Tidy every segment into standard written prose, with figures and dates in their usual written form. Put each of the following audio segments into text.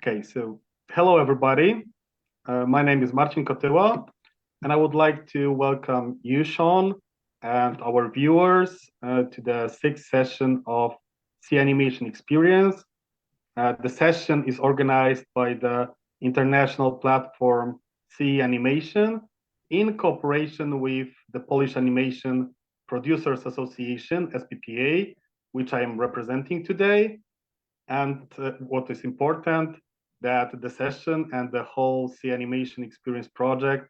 Okay, so hello everybody. My name is Marcin Kotyła, and I would like to welcome you, Sean, and our viewers to the sixth session of CEEA Animation Experience. The session is organized by the international platform CEEA Animation in cooperation with the Polish Animation Producers Association, SPPA, which I am representing today. And what is important, that the session and the whole CEEA Animation Experience project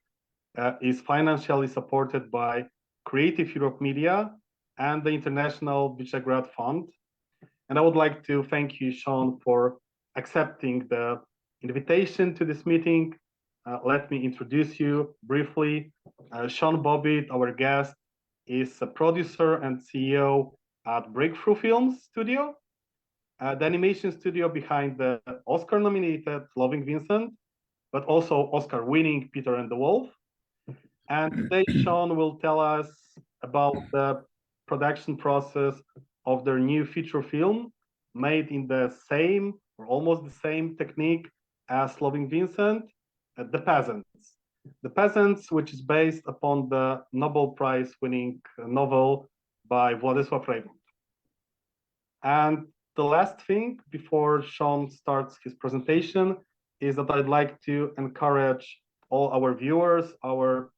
is financially supported by Creative Europe Media and the International Visegrad Fund. And I would like to thank you, Sean, for accepting the invitation to this meeting. Let me introduce you briefly. Sean Bobbitt, our guest, is a producer and CEO at BreakThru Films studio, the animation studio behind the Oscar-nominated Loving Vincent, but also Oscar-winning Peter and the Wolf. And today, Sean will tell us about the production process of their new feature film, made in the same or almost the same technique as Loving Vincent, The Peasants. The Peasants, which is based upon the Nobel Prize-winning novel by Wladyslaw Reymont. And the last thing before Sean starts his presentation is that I'd like to encourage all our viewers, our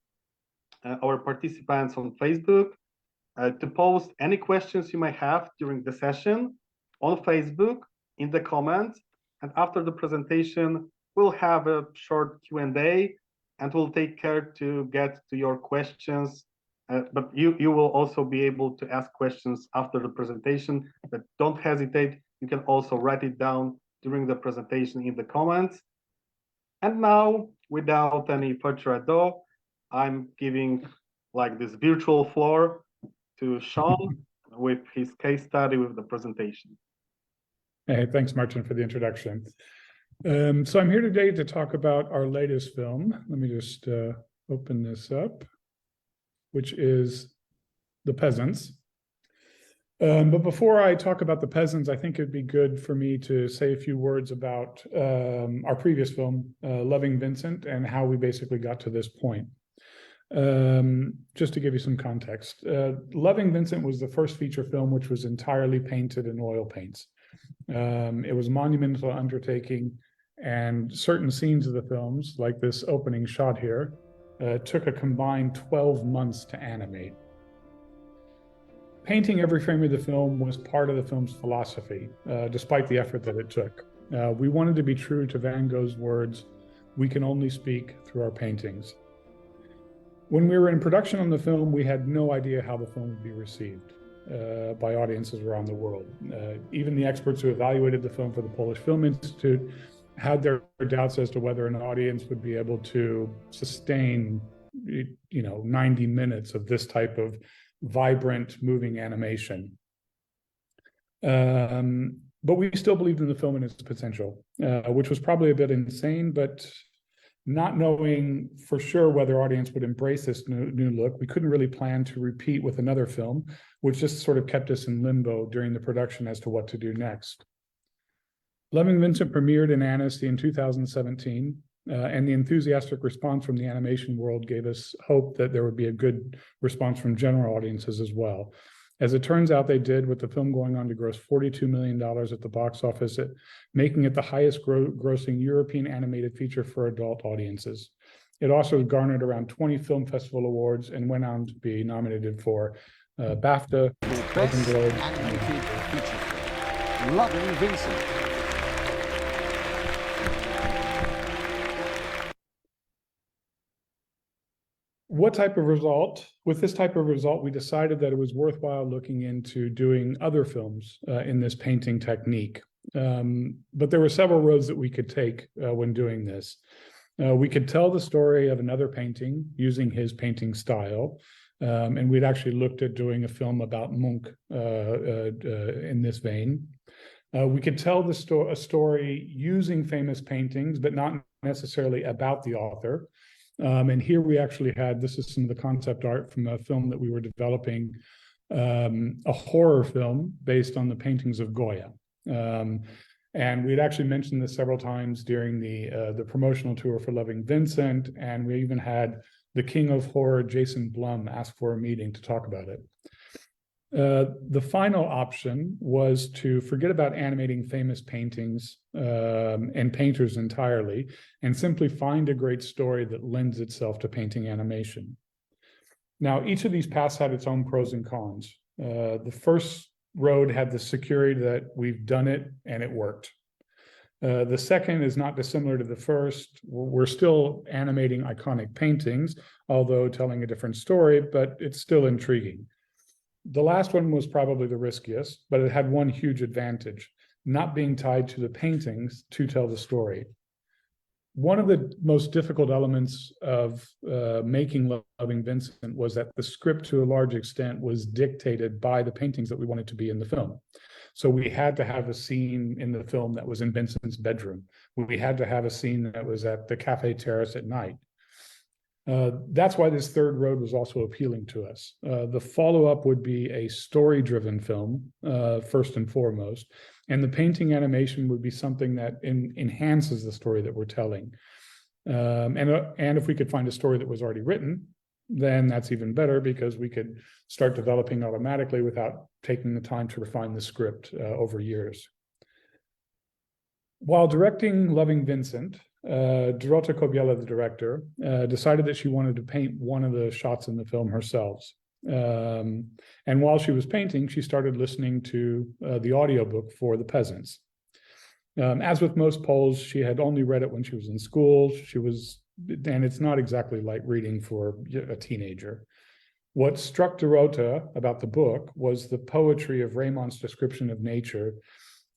participants on Facebook, to post any questions you may have during the session on Facebook in the comments. And after the presentation, we'll have a short Q&A, and we'll take care to get to your questions. But you will also be able to ask questions after the presentation, but don't hesitate. You can also write it down during the presentation in the comments. And now, without any further ado, I'm giving like this virtual floor to Sean with his case study with the presentation. Hey, thanks, Martin, for the introduction. So I'm here today to talk about our latest film. Let me just open this up, which is The Peasants. But before I talk about The Peasants, I think it'd be good for me to say a few words about our previous film, Loving Vincent, and how we basically got to this point. Just to give you some context, Loving Vincent was the first feature film which was entirely painted in oil paints. It was a monumental undertaking, and certain scenes of the films, like this opening shot here, took a combined 12 months to animate. Painting every frame of the film was part of the film's philosophy, despite the effort that it took. We wanted to be true to Van Gogh's words, "We can only speak through our paintings." When we were in production on the film, we had no idea how the film would be received by audiences around the world. Even the experts who evaluated the film for the Polish Film Institute had their doubts as to whether an audience would be able to sustain, 90 minutes of this type of vibrant, moving animation. But we still believed in the film and its potential, which was probably a bit insane, but not knowing for sure whether audience would embrace this new look, we couldn't really plan to repeat with another film, which just sort of kept us in limbo during the production as to what to do next. Loving Vincent premiered in Annecy in 2017, and the enthusiastic response from the animation world gave us hope that there would be a good response from general audiences as well. As it turns out, they did, with the film going on to gross $42 million at the box office, making it the highest grossing European animated feature for adult audiences. It also garnered around 20 film festival awards and went on to be nominated for BAFTA, Golden Globe, animated feature film, Loving Vincent. With this type of result, we decided that it was worthwhile looking into doing other films in this painting technique. But there were several roads that we could take when doing this. We could tell the story of another painting using his painting style. And we'd actually looked at doing a film about Munch in this vein. We could tell a story using famous paintings, but not necessarily about the author. And here we actually had, this is some of the concept art from a film that we were developing, a horror film based on the paintings of Goya. And we'd actually mentioned this several times during the promotional tour for Loving Vincent, and we even had the king of horror, Jason Blum, ask for a meeting to talk about it. The final option was to forget about animating famous paintings and painters entirely, and simply find a great story that lends itself to painting animation. Now, each of these paths had its own pros and cons. The first road had the security that we've done it and it worked. The second is not dissimilar to the first. We're still animating iconic paintings, although telling a different story, but it's still intriguing. The last one was probably the riskiest, but it had one huge advantage, not being tied to the paintings to tell the story. One of the most difficult elements of making Loving Vincent was that the script, to a large extent, was dictated by the paintings that we wanted to be in the film. So we had to have a scene in the film that was in Vincent's bedroom. We had to have a scene that was at the cafe terrace at night. That's why this third road was also appealing to us. The follow-up would be a story-driven film, first and foremost, and the painting animation would be something that enhances the story that we're telling. And if we could find a story that was already written, then that's even better, because we could start developing automatically without taking the time to refine the script over years. While directing Loving Vincent, Dorota Kobiela, the director, decided that she wanted to paint one of the shots in the film herself. And while she was painting, she started listening to the audiobook for The Peasants. As with most Poles, she had only read it when she was in school. And it's not exactly like reading for a teenager. What struck Dorota about the book was the poetry of Reymont's description of nature,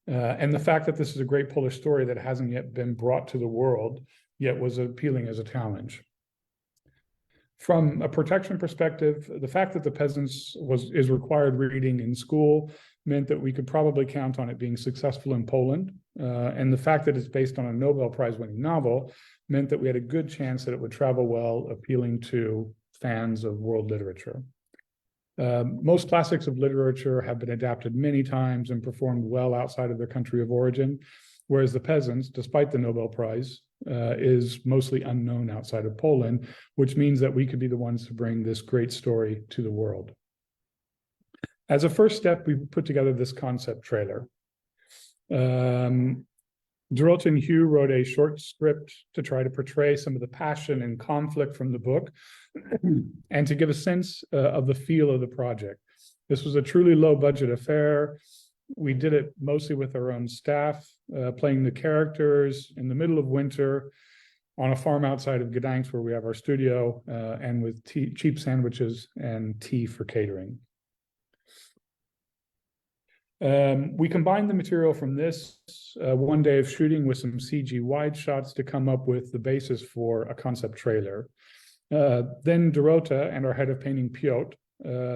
and the fact that this is a great Polish story that hasn't yet been brought to the world, yet was appealing as a challenge. From a protection perspective, the fact that The Peasants is required reading in school meant that we could probably count on it being successful in Poland. And the fact that it's based on a Nobel Prize-winning novel meant that we had a good chance that it would travel well, appealing to fans of world literature. Most classics of literature have been adapted many times and performed well outside of their country of origin, whereas The Peasants, despite the Nobel Prize, is mostly unknown outside of Poland, which means that we could be the ones to bring this great story to the world. As a first step, we put together this concept trailer. Dorota and Hugh wrote a short script to try to portray some of the passion and conflict from the book and to give a sense of the feel of the project. This was a truly low-budget affair. We did it mostly with our own staff, playing the characters in the middle of winter on a farm outside of Gdańsk, where we have our studio, and with cheap sandwiches and tea for catering. We combined the material from this one day of shooting with some CG wide shots to come up with the basis for a concept trailer. Then Dorota and our head of painting, Piotr,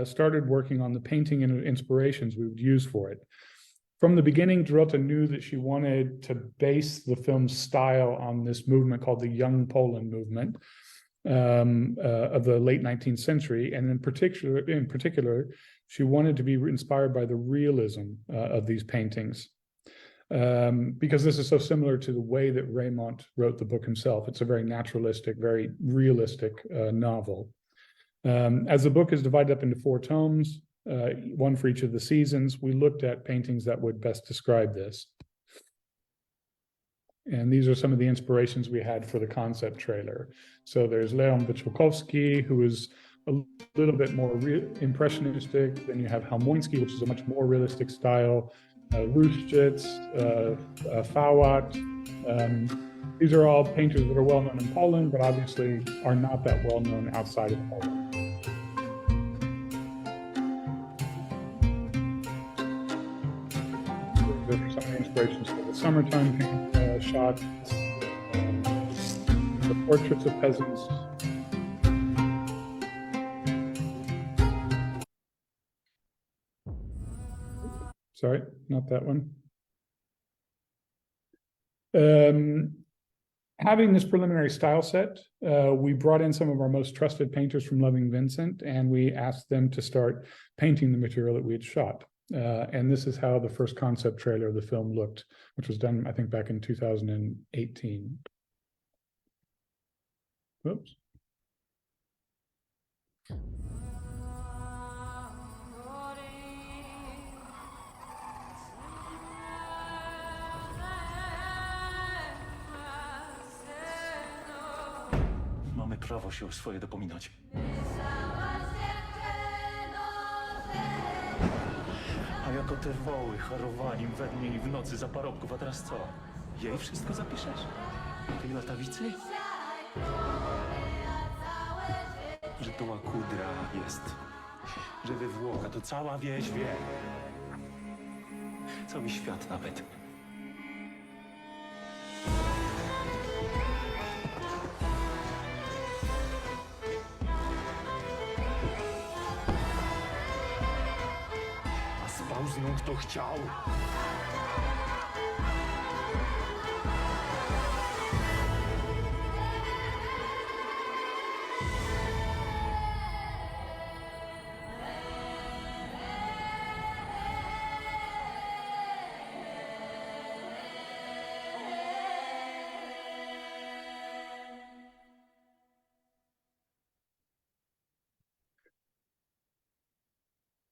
started working on the painting and inspirations we would use for it. From the beginning, Dorota knew that she wanted to base the film's style on this movement called the Young Poland movement of the late 19th century, and in particular, she wanted to be inspired by the realism of these paintings, because this is so similar to the way that Reymont wrote the book himself. It's a very naturalistic, very realistic novel. As the book is divided up into 4 tomes, one for each of the seasons, we looked at paintings that would best describe this. And these are some of the inspirations we had for the concept trailer. So there's Leon Wyczłokowski, who is a little bit more impressionistic. Then you have Helmoński, which is a much more realistic style. Ruszczyk, Fałat. These are all painters that are well known in Poland, but obviously are not that well known outside of Poland. Those are some of the inspirations for the summertime shots, the portraits of peasants. Sorry, not that one. Having this preliminary style set, we brought in some of our most trusted painters from Loving Vincent, and we asked them to start painting the material that we had shot. And this is how the first concept trailer of the film looked, which was done, I think, back in 2018. Whoops. Mamy prawo się o swoje dopominać. A jako te woły harowali we dnie i w nocy za parobków, a teraz co? Jej wszystko zapiszesz? Tej latawicy? Że to łakudra jest. Że wywłoka to cała wieś wie. Cały świat nawet. A spał z nią kto chciał.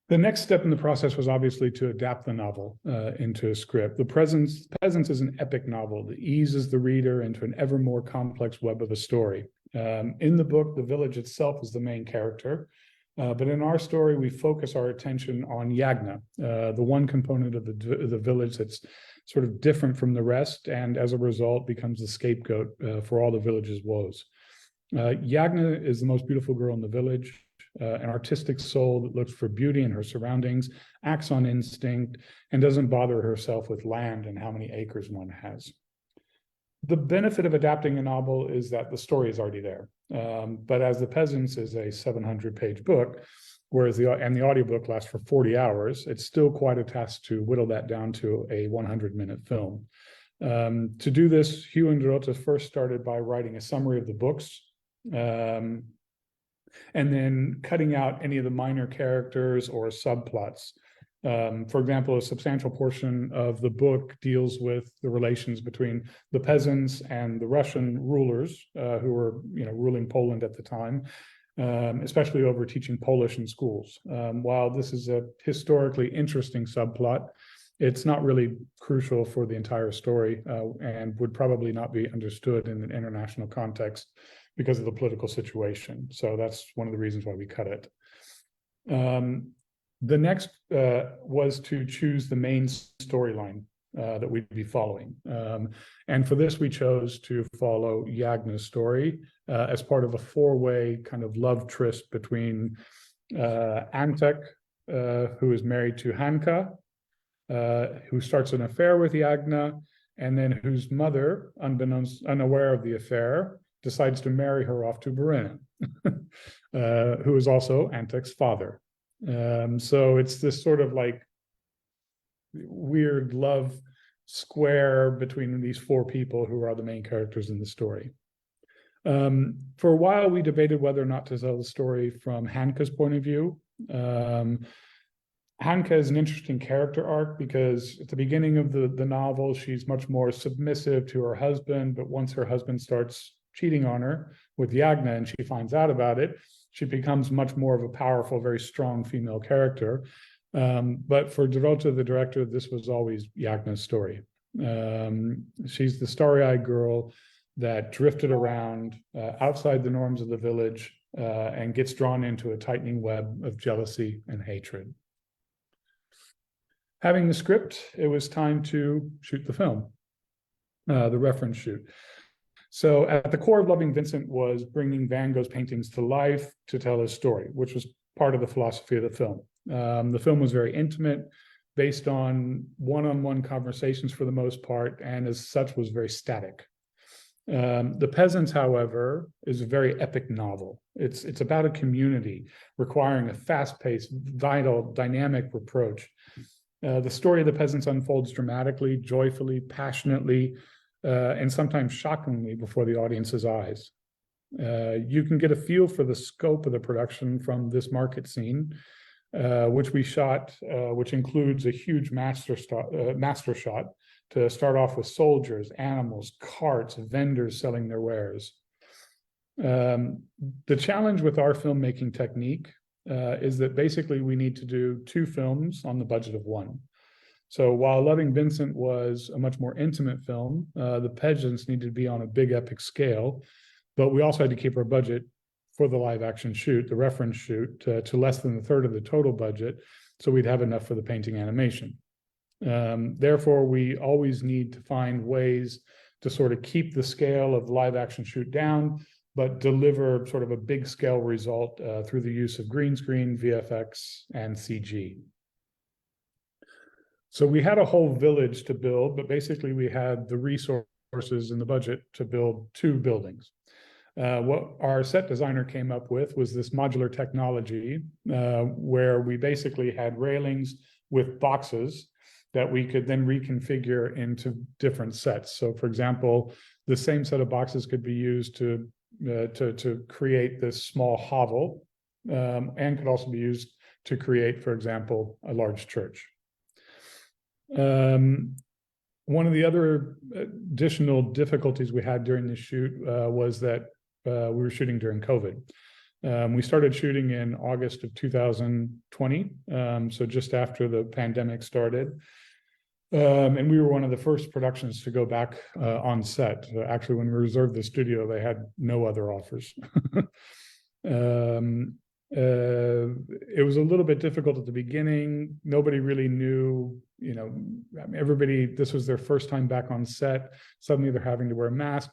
The next step in the process was obviously to adapt the novel into a script. The Peasants is an epic novel that eases the reader into an ever more complex web of a story. In the book, the village itself is the main character, but in our story, we focus our attention on Yagna, the one component of the village that's sort of different from the rest, and as a result, becomes the scapegoat for all the village's woes. Yagna is the most beautiful girl in the village. An artistic soul that looks for beauty in her surroundings, acts on instinct, and doesn't bother herself with land and how many acres one has. The benefit of adapting a novel is that the story is already there. But as The Peasants is a 700-page book, whereas the audiobook lasts for 40 hours, it's still quite a task to whittle that down to a 100-minute film. To do this, Hugh and Dorota first started by writing a summary of the books, and then cutting out any of the minor characters or subplots. For example, a substantial portion of the book deals with the relations between the peasants and the Russian rulers who were, ruling Poland at the time, especially over teaching Polish in schools. While this is a historically interesting subplot, it's not really crucial for the entire story and would probably not be understood in an international context because of the political situation. So that's one of the reasons why we cut it. The next was to choose the main storyline that we'd be following. And for this, we chose to follow Yagna's story as part of a four-way kind of love tryst between Antek, who is married to Hanka, who starts an affair with Yagna, and then whose mother, unaware of the affair, decides to marry her off to Verena, who is also Antek's father. So it's this sort of like weird love square between these four people who are the main characters in the story. For a while, we debated whether or not to tell the story from Hanka's point of view. Hanka is an interesting character arc because at the beginning of the novel, she's much more submissive to her husband, but once her husband starts cheating on her with Yagna and she finds out about it, she becomes much more of a powerful, very strong female character. But for Dorota, the director, this was always Yagna's story. She's the starry-eyed girl that drifted around outside the norms of the village and gets drawn into a tightening web of jealousy and hatred. Having the script, it was time to shoot the film, the reference shoot. So at the core of Loving Vincent was bringing Van Gogh's paintings to life to tell his story, which was part of the philosophy of the film. The film was very intimate, based on one-on-one conversations for the most part, and as such was very static. The Peasants, however, is a very epic novel. It's about a community requiring a fast-paced, vital, dynamic approach. The story of the Peasants unfolds dramatically, joyfully, passionately, and sometimes shockingly before the audience's eyes. You can get a feel for the scope of the production from this market scene. which we shot, which includes a huge master shot to start off with soldiers, animals, carts, vendors selling their wares. The challenge with our filmmaking technique is that basically we need to do 2 films on the budget of 1. So while Loving Vincent was a much more intimate film, the Peasants needed to be on a big epic scale, but we also had to keep our budget for the live action shoot, the reference shoot, to less than a third of the total budget, so we'd have enough for the painting animation. Therefore, we always need to find ways to sort of keep the scale of live action shoot down, but deliver sort of a big scale result through the use of green screen, VFX, and CG. So we had a whole village to build, but basically we had the resources and the budget to build 2 buildings. What our set designer came up with was this modular technology where we basically had railings with boxes that we could then reconfigure into different sets. So for example, the same set of boxes could be used to create this small hovel and could also be used to create, for example, a large church. One of the other additional difficulties we had during the shoot was that we were shooting during COVID. We started shooting in August of 2020, so just after the pandemic started. And we were one of the first productions to go back on set. Actually, when we reserved the studio, they had no other offers. It was a little bit difficult at the beginning. Nobody really knew, everybody, this was their first time back on set. Suddenly they're having to wear a mask.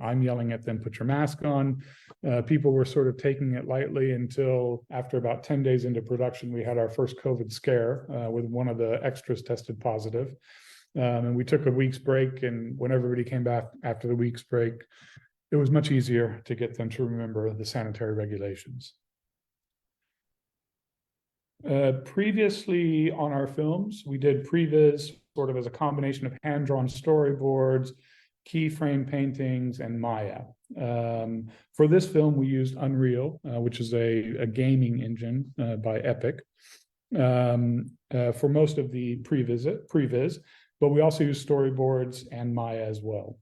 I'm yelling at them, put your mask on. People were sort of taking it lightly until after about 10 days into production, we had our first COVID scare with one of the extras tested positive. And we took a week's break, and when everybody came back after the week's break, it was much easier to get them to remember the sanitary regulations. Previously on our films, we did previs sort of as a combination of hand-drawn storyboards, keyframe paintings, and Maya. For this film, we used Unreal, which is a gaming engine by Epic, for most of the previs, but we also used storyboards and Maya as well.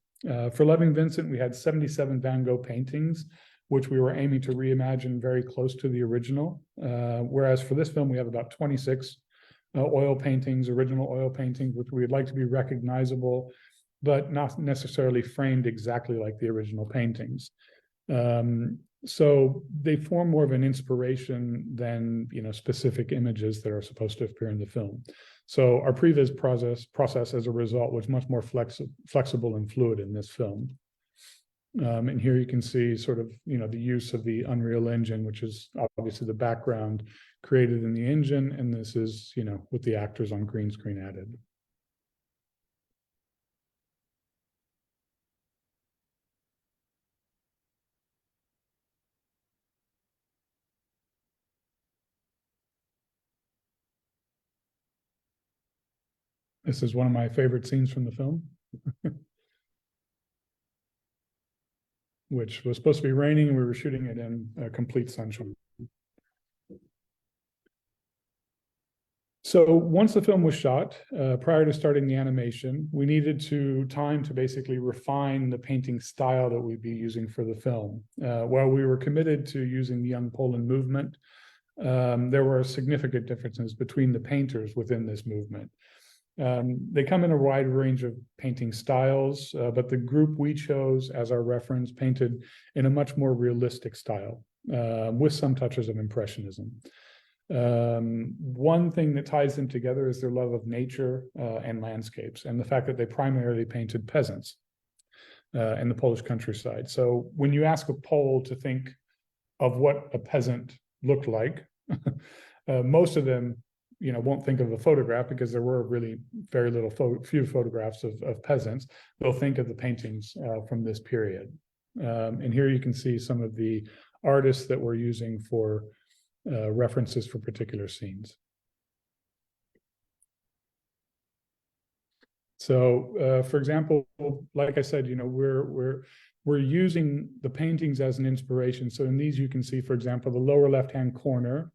For Loving Vincent, we had 77 Van Gogh paintings, which we were aiming to reimagine very close to the original. Whereas for this film, we have about 26 oil paintings, original oil paintings, which we'd like to be recognizable, but not necessarily framed exactly like the original paintings. So they form more of an inspiration than specific images that are supposed to appear in the film. So our previs process as a result was much more flexible and fluid in this film. And here you can see sort of, the use of the Unreal Engine, which is obviously the background created in the engine. And this is, with the actors on green screen added. This is one of my favorite scenes from the film. Which was supposed to be raining, and we were shooting it in complete sunshine. So once the film was shot, prior to starting the animation, we needed time to basically refine the painting style that we'd be using for the film. While we were committed to using the Young Poland movement, there were significant differences between the painters within this movement. They come in a wide range of painting styles, but the group we chose as our reference painted in a much more realistic style, with some touches of Impressionism. One thing that ties them together is their love of nature and landscapes, and the fact that they primarily painted peasants in the Polish countryside. So when you ask a Pole to think of what a peasant looked like, most of them won't think of a photograph, because there were really very few photographs of peasants. They'll think of the paintings from this period. And here you can see some of the artists that we're using for references for particular scenes. So, for example, like I said, we're using the paintings as an inspiration. So in these, you can see, for example, the lower left-hand corner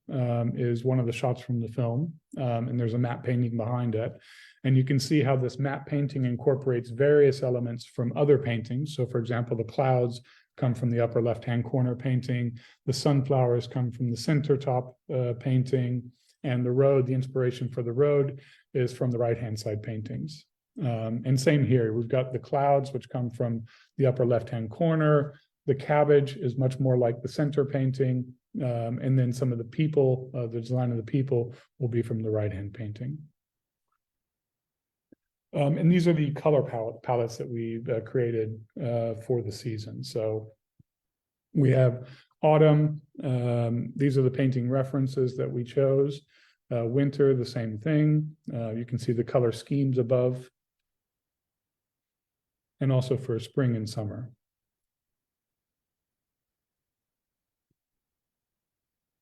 is one of the shots from the film, and there's a matte painting behind it. And you can see how this matte painting incorporates various elements from other paintings. So for example, the clouds come from the upper left-hand corner painting, the sunflowers come from the center top painting, and the road, the inspiration for the road is from the right-hand side paintings. And same here, we've got the clouds, which come from the upper left-hand corner. The cabbage is much more like the center painting. And then some of the people, the design of the people will be from the right-hand painting. And these are the color palettes that we've created for the season. So we have autumn. These are the painting references that we chose. Winter, the same thing. You can see the color schemes above. And also for spring and summer.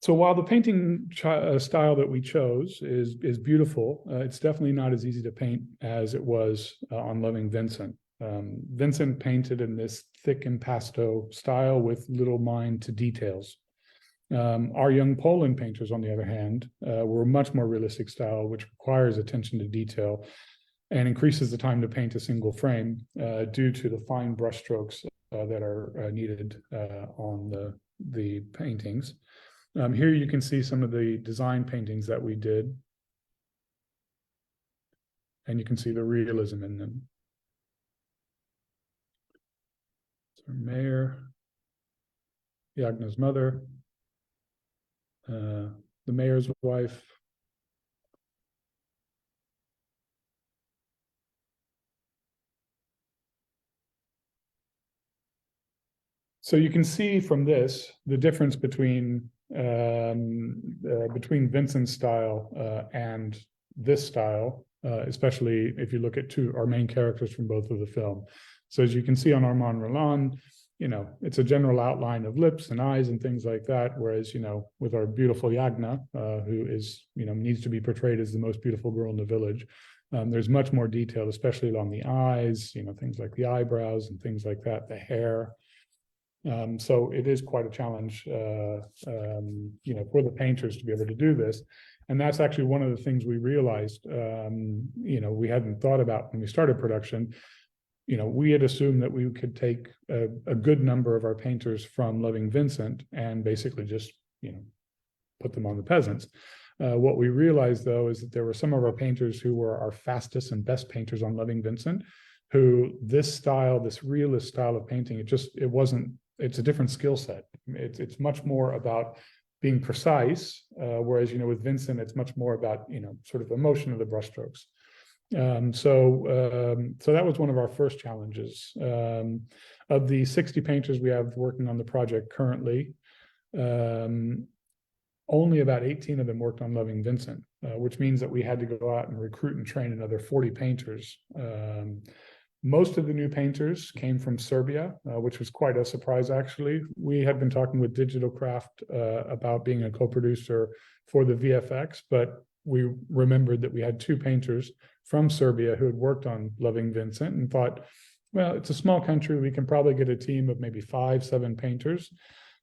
So while the painting style that we chose is beautiful, it's definitely not as easy to paint as it was on Loving Vincent. Vincent painted in this thick impasto style with little mind to details. Our young Poland painters, on the other hand, were a much more realistic style, which requires attention to detail and increases the time to paint a single frame due to the fine brushstrokes that are needed on the paintings. Here you can see some of the design paintings that we did. And you can see the realism in them. So Mayor, Jagna's mother, the mayor's wife, so you can see from this the difference between Vincent's style and this style, especially if you look at our main characters from both of the film. So as you can see on Armand Roland, it's a general outline of lips and eyes and things like that. Whereas, with our beautiful Jagna, who is, needs to be portrayed as the most beautiful girl in the village, there's much more detail, especially along the eyes, things like the eyebrows and things like that, the hair. So it is quite a challenge, for the painters to be able to do this. And that's actually one of the things we realized, we hadn't thought about when we started production. We had assumed that we could take a good number of our painters from Loving Vincent and basically just, put them on the Peasants. What we realized, though, is that there were some of our painters who were our fastest and best painters on Loving Vincent, who this style, this realist style of painting, it's a different skill set. It's much more about being precise, whereas, with Vincent, it's much more about, sort of emotion of the brushstrokes. So that was one of our first challenges. Of the 60 painters we have working on the project currently, only about 18 of them worked on Loving Vincent, which means that we had to go out and recruit and train another 40 painters. Most of the new painters came from Serbia, which was quite a surprise, actually. We had been talking with Digital Craft about being a co-producer for the VFX, but we remembered that we had 2 painters from Serbia who had worked on Loving Vincent and thought, well, it's a small country. We can probably get a team of maybe 5-7 painters.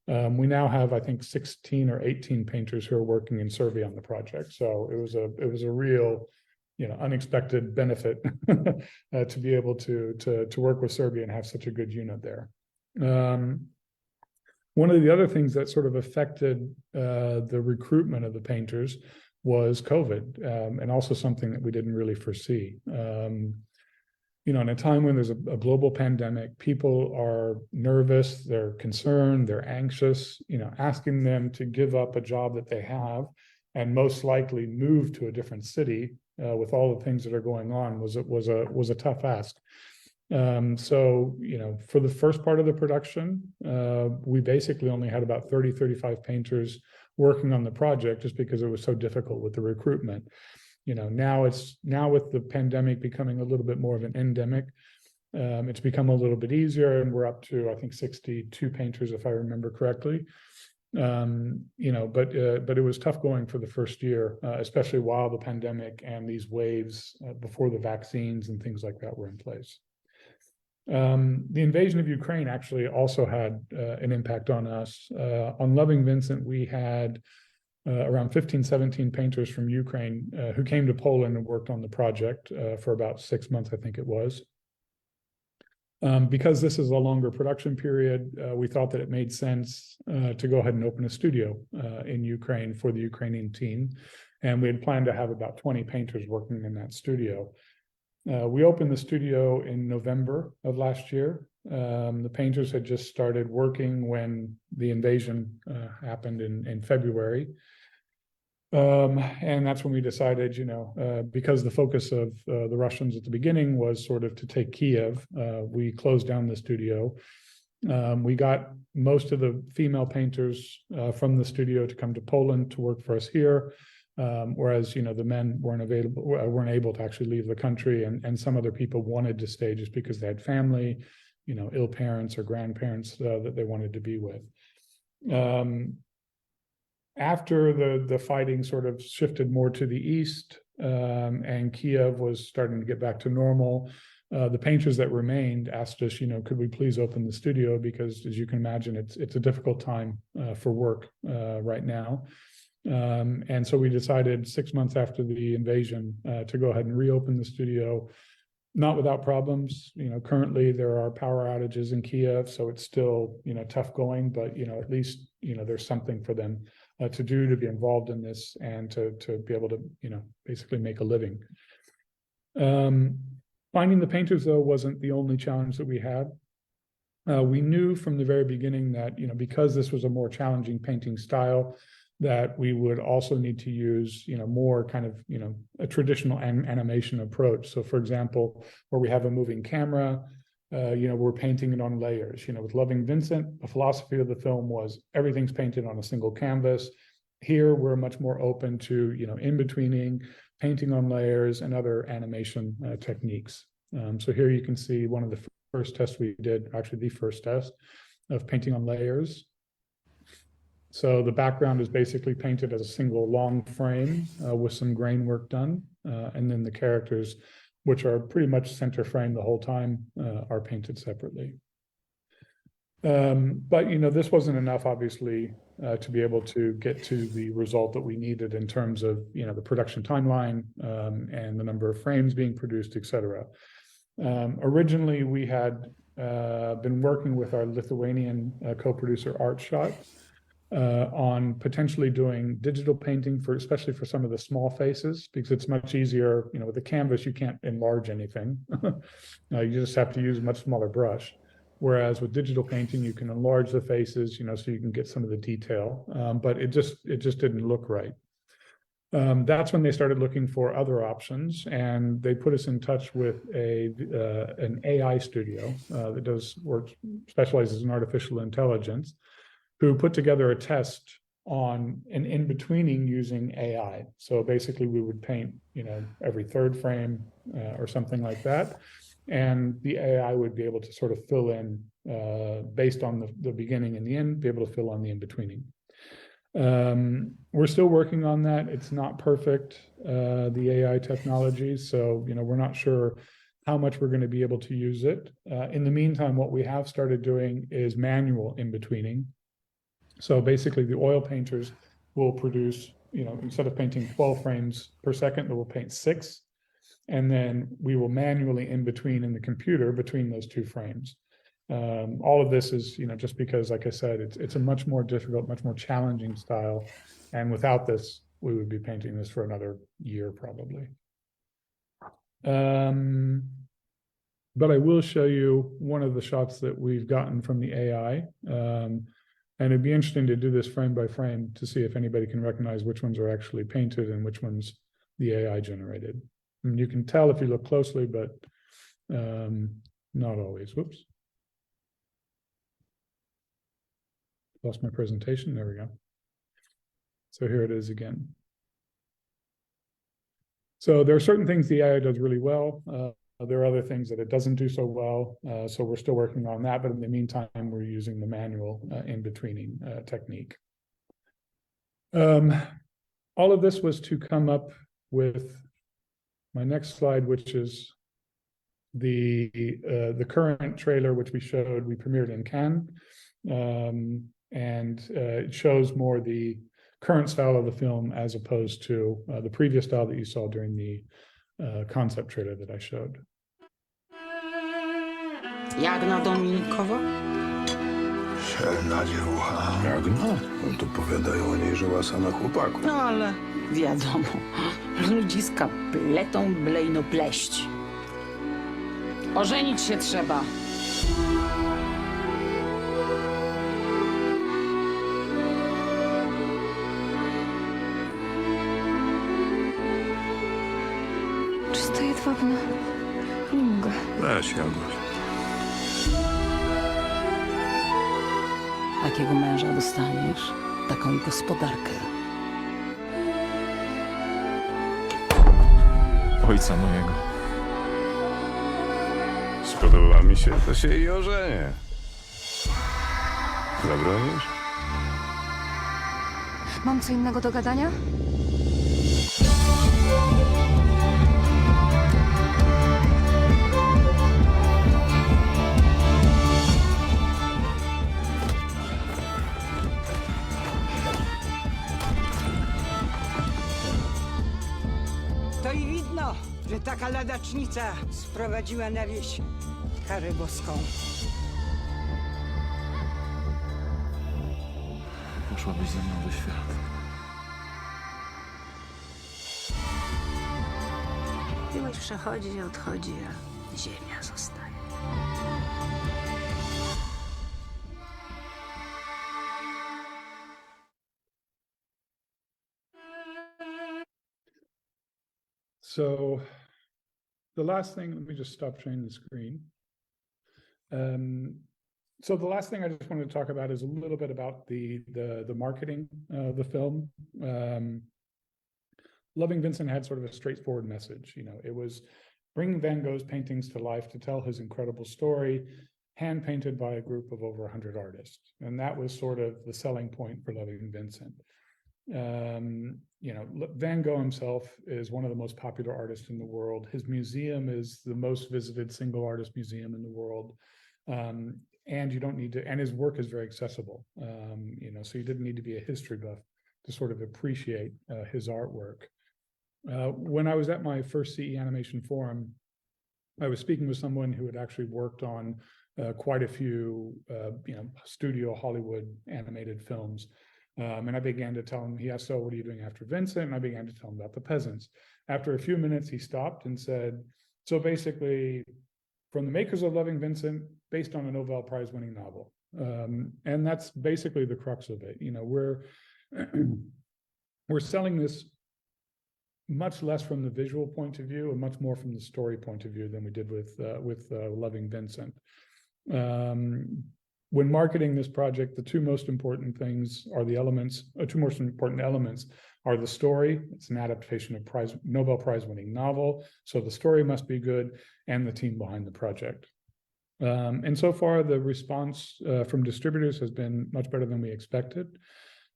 We now have, I think, 16 or 18 painters who are working in Serbia on the project. So it was a real, unexpected benefit to be able to work with Serbia and have such a good unit there. One of the other things that sort of affected the recruitment of the painters was COVID, and also something that we didn't really foresee. In a time when there's a global pandemic, people are nervous, they're concerned, they're anxious, asking them to give up a job that they have and most likely move to a different city with all the things that are going on was a tough ask. So, for the first part of the production, we basically only had about 35 painters working on the project just because it was so difficult with the recruitment. Now with the pandemic becoming a little bit more of an endemic, it's become a little bit easier, and we're up to, I think, 62 painters, if I remember correctly. But it was tough going for the first year, especially while the pandemic and these waves before the vaccines and things like that were in place. The invasion of Ukraine actually also had an impact on us. On Loving Vincent, we had around 15, 17 painters from Ukraine who came to Poland and worked on the project for about 6 months, I think it was. Because this is a longer production period, we thought that it made sense to go ahead and open a studio in Ukraine for the Ukrainian team. And we had planned to have about 20 painters working in that studio. We opened the studio in November of last year. The painters had just started working when the invasion happened in February. And that's when we decided, because the focus of the Russians at the beginning was sort of to take Kiev, we closed down the studio. We got most of the female painters from the studio to come to Poland to work for us here, whereas the men weren't able to actually leave the country, and some other people wanted to stay just because they had family, ill parents or grandparents that they wanted to be with. After the fighting sort of shifted more to the east, and Kiev was starting to get back to normal, the painters that remained asked us, could we please open the studio, because as you can imagine, it's a difficult time for work right now. And so we decided 6 months after the invasion to go ahead and reopen the studio, not without problems. Currently there are power outages in Kiev, so it's still, tough going, but, at least, there's something for them to do, to be involved in this, and to be able to, basically make a living. Finding the painters, though, wasn't the only challenge that we had. We knew from the very beginning that, because this was a more challenging painting style, that we would also need to use, more kind of, a traditional animation approach. So for example, where we have a moving camera, we're painting it on layers. With Loving Vincent, the philosophy of the film was everything's painted on a single canvas. Here, we're much more open to, in-betweening, painting on layers, and other animation techniques. So here you can see one of the first tests we did, actually the first test of painting on layers. So the background is basically painted as a single long frame with some grain work done. And then the characters, which are pretty much center frame the whole time, are painted separately. But, this wasn't enough, obviously, to be able to get to the result that we needed in terms of, the production timeline and the number of frames being produced, et cetera. Originally, we had been working with our Lithuanian co-producer Artshot on potentially doing digital painting especially for some of the small faces, because it's much easier, with a canvas, you can't enlarge anything. You just have to use a much smaller brush. Whereas with digital painting, you can enlarge the faces, so you can get some of the detail, but it just didn't look right. That's when they started looking for other options, and they put us in touch with an AI studio that specializes in artificial intelligence, who put together a test on an in-betweening using AI. So basically we would paint, every third frame or something like that. And the AI would be able to sort of fill in based on the beginning and the end, be able to fill on the in-betweening. We're still working on that. It's not perfect, the AI technology. So, we're not sure how much we're going to be able to use it. In the meantime, what we have started doing is manual in-betweening. So basically the oil painters will produce, instead of painting 12 frames per second, they will paint 6. And then we will manually in the computer between those 2 frames. All of this is, just because, like I said, it's a much more difficult, much more challenging style. And without this, we would be painting this for another year probably. But I will show you one of the shots that we've gotten from the AI. And it'd be interesting to do this frame by frame to see if anybody can recognize which ones are actually painted and which ones the AI generated. And you can tell if you look closely, but not always. Whoops. Lost my presentation. There we go. So here it is again. So there are certain things the AI does really well. There are other things that it doesn't do so well. So we're still working on that. But in the meantime, we're using the manual in-betweening technique. All of this was to come up with my next slide, which is The current trailer, which we showed, we premiered in Cannes, and it shows more the current style of the film as opposed to the previous style that you saw during the concept trailer that I showed. Jagna Dominikowa? Szelna dziewucha. Jagna? No to powiadają o niej, że łasa na chłopaku. No ale wiadomo, ludziska pletą blejno pleść. Ożenić się trzeba. Czysto jedwabne. Nie mogę. Weź, Jagoś. Jakiego męża dostaniesz, taką i gospodarkę. Ojca mojego. Spodobała mi się, to się jej ożenię. Zabronisz? Mam co innego do gadania? To i widno, że taka ladacznica sprowadziła na wieś karę boską. Poszłabyś ze mną do świata. Miłość przechodzi i odchodzi, a ziemia zostaje. So the last thing, let me just stop sharing the screen. So the last thing I just wanted to talk about is a little bit about the marketing of the film. Loving Vincent had sort of a straightforward message. You know, it was bringing Van Gogh's paintings to life to tell his incredible story, hand painted by a group of over 100 artists. And that was sort of the selling point for Loving Vincent. You know, Van Gogh himself is one of the most popular artists in the world. His museum is the most visited single artist museum in the world. And you don't need to, and his work is very accessible. You know, so you didn't need to be a history buff to sort of appreciate his artwork. When I was at my first CE Animation Forum, I was speaking with someone who had actually worked on quite a few, you know, studio Hollywood animated films. And I began to tell him, he asked, so what are you doing after Vincent? And I began to tell him about the Peasants. After a few minutes, he stopped and said, so basically, from the makers of Loving Vincent, based on a Nobel Prize-winning novel. And that's basically the crux of it. You know, we're selling this much less from the visual point of view and much more from the story point of view than we did with Loving Vincent. When marketing this project, the two most important things are the elements, two most important elements are the story. It's an adaptation of Nobel Prize-winning novel, so the story must be good, and the team behind the project. And so far, the response from distributors has been much better than we expected.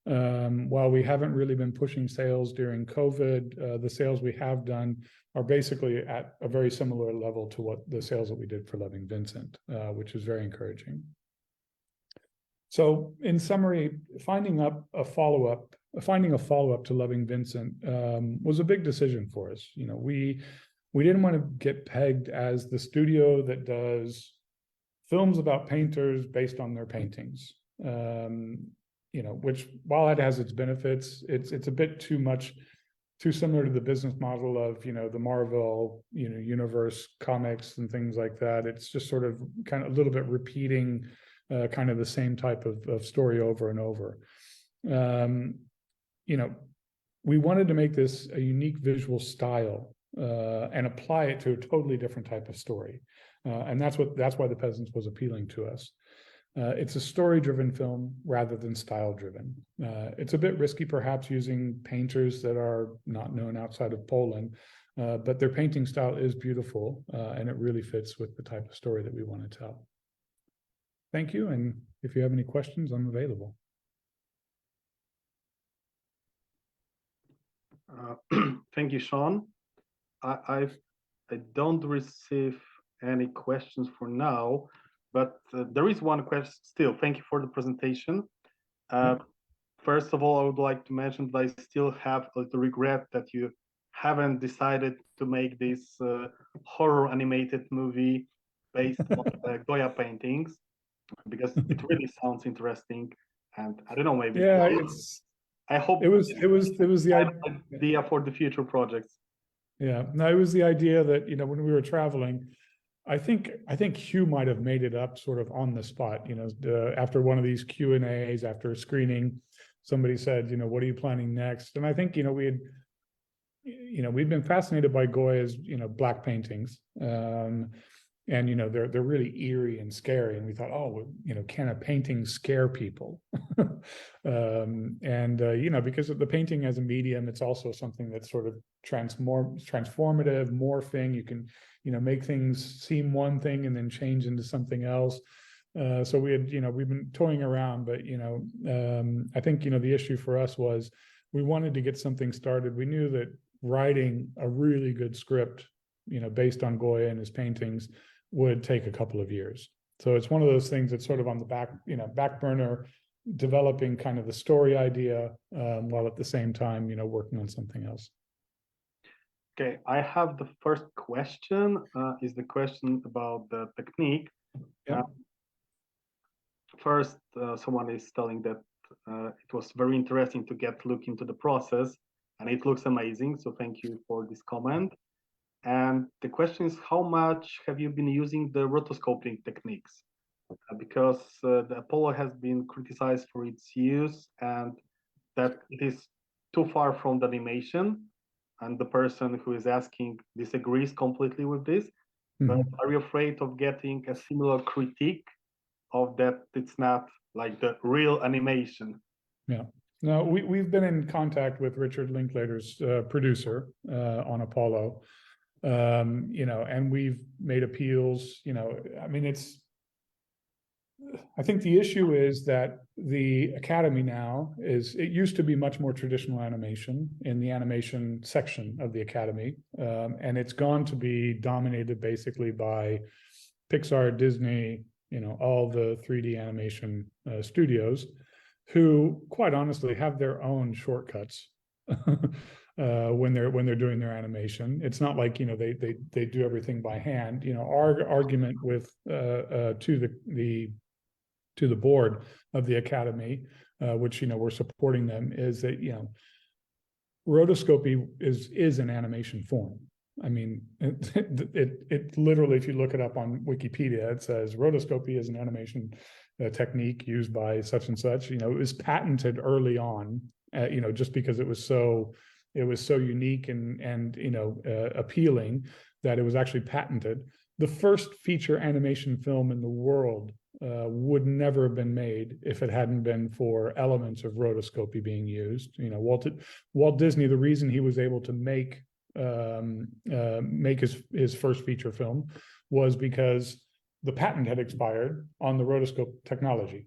While we haven't really been pushing sales during COVID, the sales we have done are basically at a very similar level to what the sales that we did for Loving Vincent, which is very encouraging. So in summary, finding a follow-up to Loving Vincent was a big decision for us. You know, we didn't want to get pegged as the studio that does films about painters based on their paintings. You know, which while it has its benefits, it's a bit too similar to the business model of, you know, the Marvel, you know, universe comics and things like that. It's just sort of kind of a little bit repeating kind of the same type of story over and over. You know, we wanted to make this a unique visual style and apply it to a totally different type of story. And that's why The Peasants was appealing to us. It's a story-driven film rather than style-driven. It's a bit risky, perhaps, using painters that are not known outside of Poland, but their painting style is beautiful, and it really fits with the type of story that we want to tell. Thank you, and if you have any questions, I'm available. Thank you, Sean. I don't receive any questions for now, but there is one question still. Thank you for the presentation. First of all, I would like to mention that I still have the regret that you haven't decided to make this horror animated movie based on Goya paintings, because it really sounds interesting. And I don't know, maybe I hope it was the idea for the future projects. Yeah, no, it was the idea that, you know, when we were traveling, I think Hugh might have made it up sort of on the spot, you know, after one of these Q&As, after a screening, somebody said, you know, what are you planning next? And I think, you know, we'd been fascinated by Goya's, you know, black paintings. And, you know, they're really eerie and scary. And we thought, oh, well, you know, can a painting scare people? You know, because of the painting as a medium, it's also something that's sort of transformative, morphing. You can, you know, make things seem one thing and then change into something else. So we had, you know, we've been toying around, but, you know, I think, you know, the issue for us was we wanted to get something started. We knew that writing a really good script, you know, based on Goya and his paintings would take a couple of years. So it's one of those things that's sort of on the back burner, developing kind of the story idea, while at the same time, you know, working on something else. Okay, I have the first question, is the question about the technique. Yeah. First, someone is telling that it was very interesting to look into the process, and it looks amazing. So thank you for this comment. And the question is, how much have you been using the rotoscoping techniques? Because the Apollo has been criticized for its use and that it is too far from the animation. And the person who is asking disagrees completely with this. But are you afraid of getting a similar critique of that it's not like the real animation? Yeah. No, we've been in contact with Richard Linklater's producer on Apollo. You know, and we've made appeals, you know, I mean, I think the issue is that the Academy now it used to be much more traditional animation in the animation section of the Academy. And it's gone to be dominated basically by Pixar, Disney, you know, all the 3D animation studios, who quite honestly have their own shortcuts. When they're doing their animation. It's not like, you know, they do everything by hand. You know, our argument with to the board of the Academy, which, you know, we're supporting them, is that, you know, rotoscopy is an animation form. I mean, it literally, if you look it up on Wikipedia, it says rotoscopy is an animation technique used by such and such. You know, it was patented early on, you know, just because it was so unique and you know, appealing, that it was actually patented. The first feature animation film in the world would never have been made if it hadn't been for elements of rotoscopy being used. You know, Walt Disney, the reason he was able to make his first feature film was because the patent had expired on the rotoscope technology.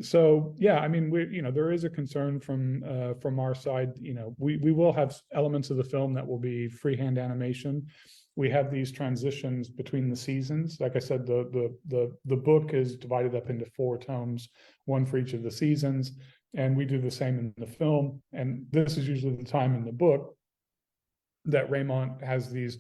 So yeah, I mean, you know, there is a concern from our side. You know, we will have elements of the film that will be freehand animation. We have these transitions between the seasons. Like I said, the book is divided up into 4 tomes, one for each of the seasons, and we do the same in the film. And this is usually the time in the book that Reymont has these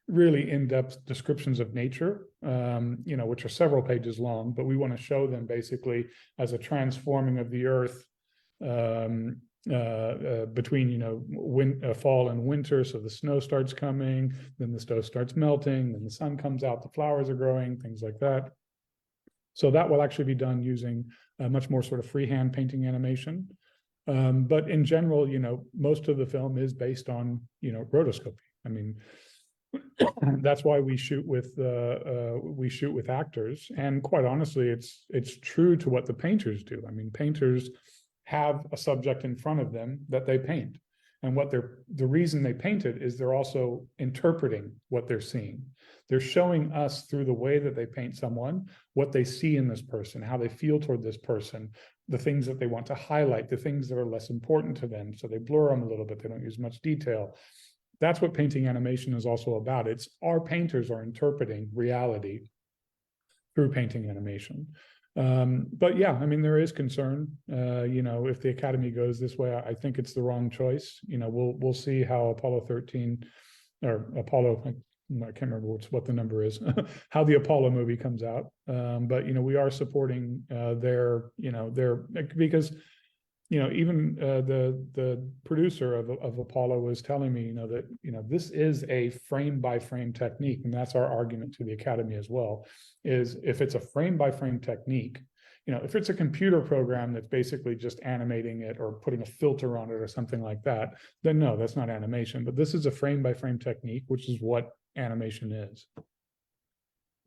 really in-depth descriptions of nature, you know, which are several pages long, but we want to show them basically as a transforming of the earth between, you know, fall and winter. So the snow starts coming, then the snow starts melting, then the sun comes out, the flowers are growing, things like that. So that will actually be done using much more sort of freehand painting animation. But in general, you know, most of the film is based on, you know, rotoscopy. I mean, that's why we shoot with actors, and quite honestly, it's true to what the painters do. I mean, painters have a subject in front of them that they paint, and the reason they paint it is they're also interpreting what they're seeing. They're showing us through the way that they paint someone what they see in this person, how they feel toward this person, the things that they want to highlight, the things that are less important to them. So they blur them a little bit. They don't use much detail. that's what painting animation is also about. It's our painters are interpreting reality through painting animation. But yeah, I mean, there is concern. If the Academy goes this way, I think it's the wrong choice. We'll see how Apollo 13 or Apollo, I can't remember what the number is, how the Apollo movie comes out. But we are supporting their because even the producer of Apollo was telling me that this is a frame by frame technique, and that's our argument to the Academy as well. Is if it's a frame by frame technique, if it's a computer program that's basically just animating it or putting a filter on it or something like that, then no, that's not animation. But this is a frame by frame technique, which is what animation is.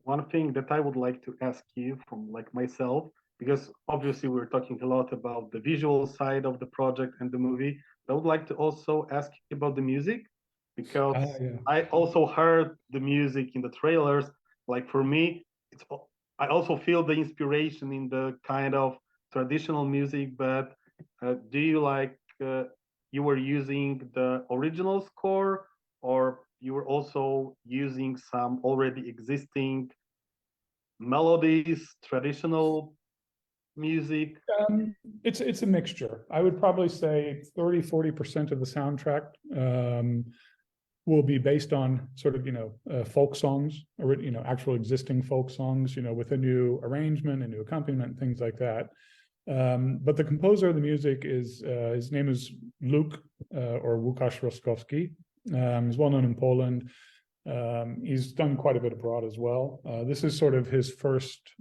One thing that I would like to ask you from myself, because obviously we're talking a lot about the visual side of the project and the movie, I would like to also ask you about the music, because I also heard the music in the trailers. For me, I also feel the inspiration in the kind of traditional music, but do you you were using the original score, or you were also using some already existing melodies, traditional music? It's a mixture. I would probably say 30-40% of the soundtrack will be based on sort of folk songs, or actual existing folk songs, with a new arrangement, a new accompaniment, things like that. But the composer of the music is his name is Luke or Łukasz Rostkowski. He's well known in Poland. He's done quite a bit abroad as well. This is sort of his first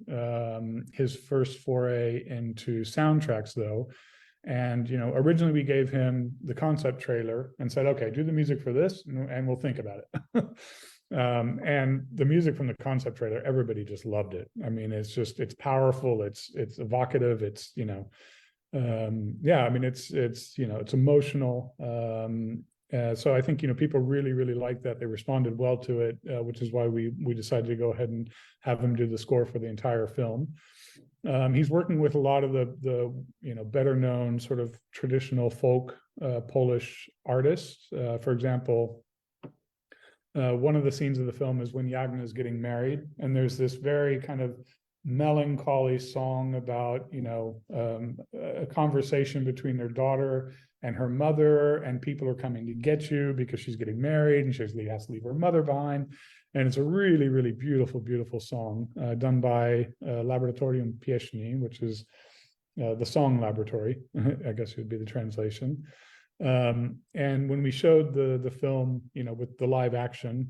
foray into soundtracks, though. And originally we gave him the concept trailer and said, okay, do the music for this, and we'll think about it. And the music from the concept trailer, everybody just loved it. I mean, it's powerful, it's evocative, it's it's emotional. So I think people really liked that. They responded well to it, which is why we decided to go ahead and have him do the score for the entire film. He's working with a lot of the better known sort of traditional folk Polish artists. For example, one of the scenes of the film is when Jagna is getting married, and there's this very kind of melancholy song about a conversation between their daughter and her mother, and people are coming to get you because she's getting married and she has to leave her mother behind. And it's a really beautiful song done by Laboratorium Pieśni, which is the song laboratory, I guess would be the translation. And when we showed the film, with the live action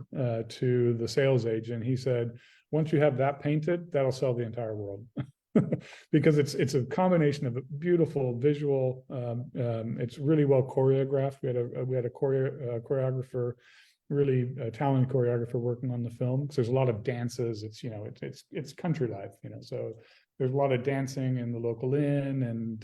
to the sales agent, he said, once you have that painted, that'll sell the entire world. Because it's a combination of a beautiful visual. It's really well choreographed. We had a choreographer, really talented choreographer working on the film. Because there's a lot of dances. It's country life, so there's a lot of dancing in the local inn, and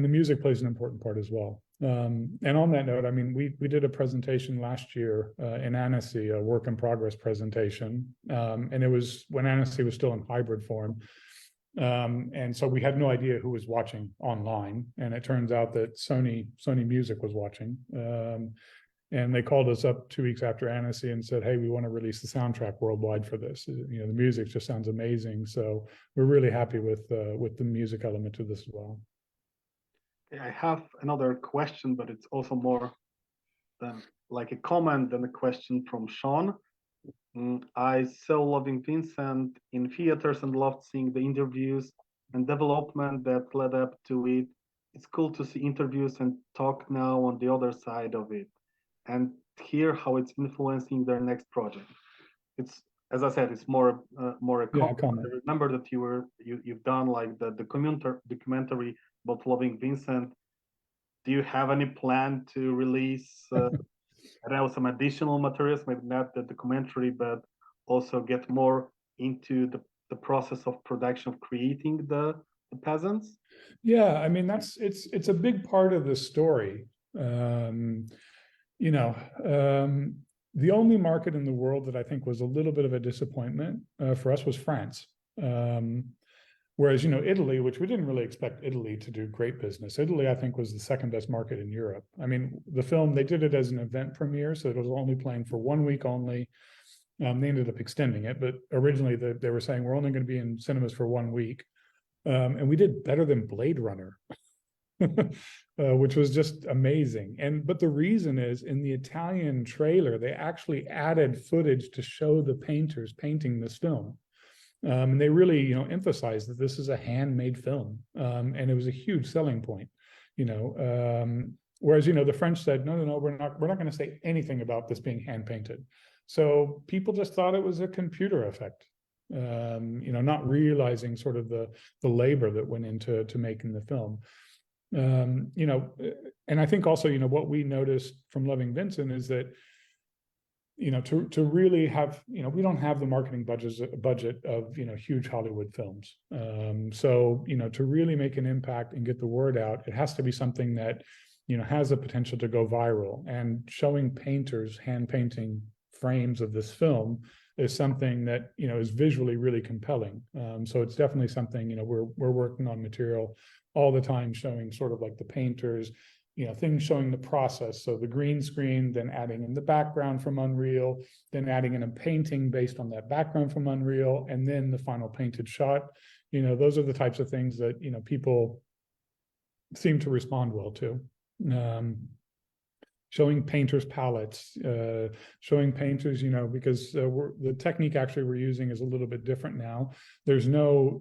the music plays an important part as well. And on that note, I mean, we did a presentation last year in Annecy, a work in progress presentation, and it was when Annecy was still in hybrid form. And so we had no idea who was watching online, and it turns out that Sony Music was watching. And they called us up 2 weeks after Annecy and said, hey, we want to release the soundtrack worldwide for this. The music just sounds amazing. So we're really happy with the music element to this as well. I have another question, but it's also more than like a comment than a question from Sean. I saw Loving Vincent in theaters and loved seeing the interviews and development that led up to it. It's cool to see interviews and talk now on the other side of it and hear how it's influencing their next project. It's, as I said, it's more a comment. I remember that you've done like the documentary about Loving Vincent. Do you have any plan to release some additional materials, maybe not the documentary, but also get more into the process of production of creating the Peasants? Yeah, I mean, it's a big part of the story. The only market in the world that I think was a little bit of a disappointment for us was France. Whereas, you know, Italy, which we didn't really expect Italy to do great business. Italy, I think, was the second best market in Europe. I mean, the film, they did it as an event premiere, so it was only playing for 1 week only. They ended up extending it, but originally they were saying we're only going to be in cinemas for 1 week. And we did better than Blade Runner, which was just amazing. But the reason is, in the Italian trailer, they actually added footage to show the painters painting this film. And they really, you know, emphasized that this is a handmade film. And it was a huge selling point, you know. Whereas, you know, the French said, no, we're not going to say anything about this being hand painted. So people just thought it was a computer effect, you know, not realizing sort of the labor that went into making the film. You know, and I think also, you know, what we noticed from Loving Vincent is that, you know, to really have, you know, we don't have the marketing budget of, you know, huge Hollywood films. So, you know, to really make an impact and get the word out, it has to be something that, you know, has the potential to go viral. And showing painters hand painting frames of this film is something that, you know, is visually really compelling. So it's definitely something, you know, we're working on material all the time, showing sort of like the painters, you know, things showing the process. So the green screen, then adding in the background from Unreal, then adding in a painting based on that background from Unreal, and then the final painted shot. You know, those are the types of things that, you know, people seem to respond well to. Showing painters palettes, showing painters, you know, because the technique actually we're using is a little bit different now. There's no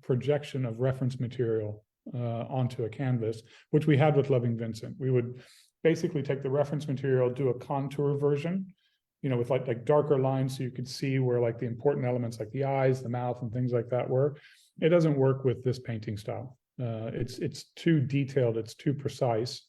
projection of reference material onto a canvas, which we had with Loving Vincent. We would basically take the reference material, do a contour version, you know, with like darker lines so you could see where like the important elements like the eyes, the mouth, and things like that were. It doesn't work with this painting style. It's too detailed, it's too precise.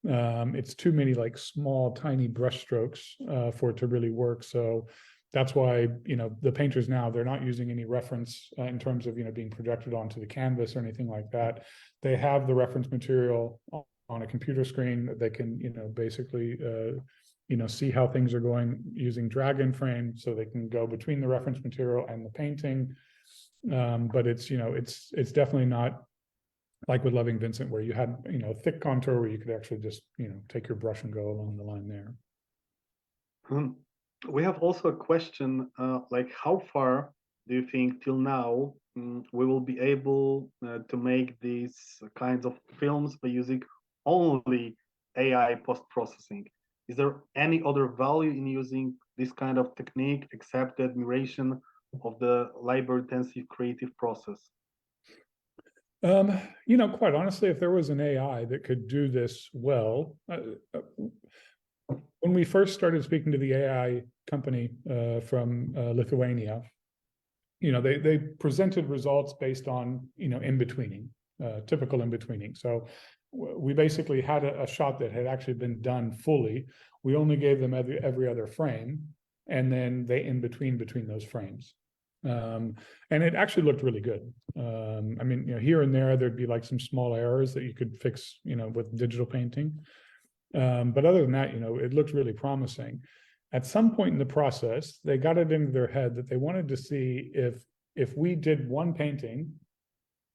It's too many like small, tiny brush strokes for it to really work. So that's why, you know, the painters now, they're not using any reference in terms of, you know, being projected onto the canvas or anything like that. They have the reference material on a computer screen that they can, you know, basically, you know, see how things are going using drag and frame, so they can go between the reference material and the painting. But it's, you know, it's definitely not like with Loving Vincent, where you had, you know, thick contour where you could actually just, you know, take your brush and go along the line there. We have also a question, like how far do you think till now we will be able to make these kinds of films by using only AI post-processing? Is there any other value in using this kind of technique except the admiration of the labor-intensive creative process? You know, quite honestly, if there was an AI that could do this well, when we first started speaking to the AI company from Lithuania, you know, they presented results based on, you know, in-betweening, typical in-betweening. So we basically had a shot that had actually been done fully. We only gave them every other frame, and then they in-between those frames. And it actually looked really good. I mean, you know, here and there, there'd be like some small errors that you could fix, you know, with digital painting. But other than that, you know, it looked really promising. At some point in the process, they got it into their head that they wanted to see if we did one painting,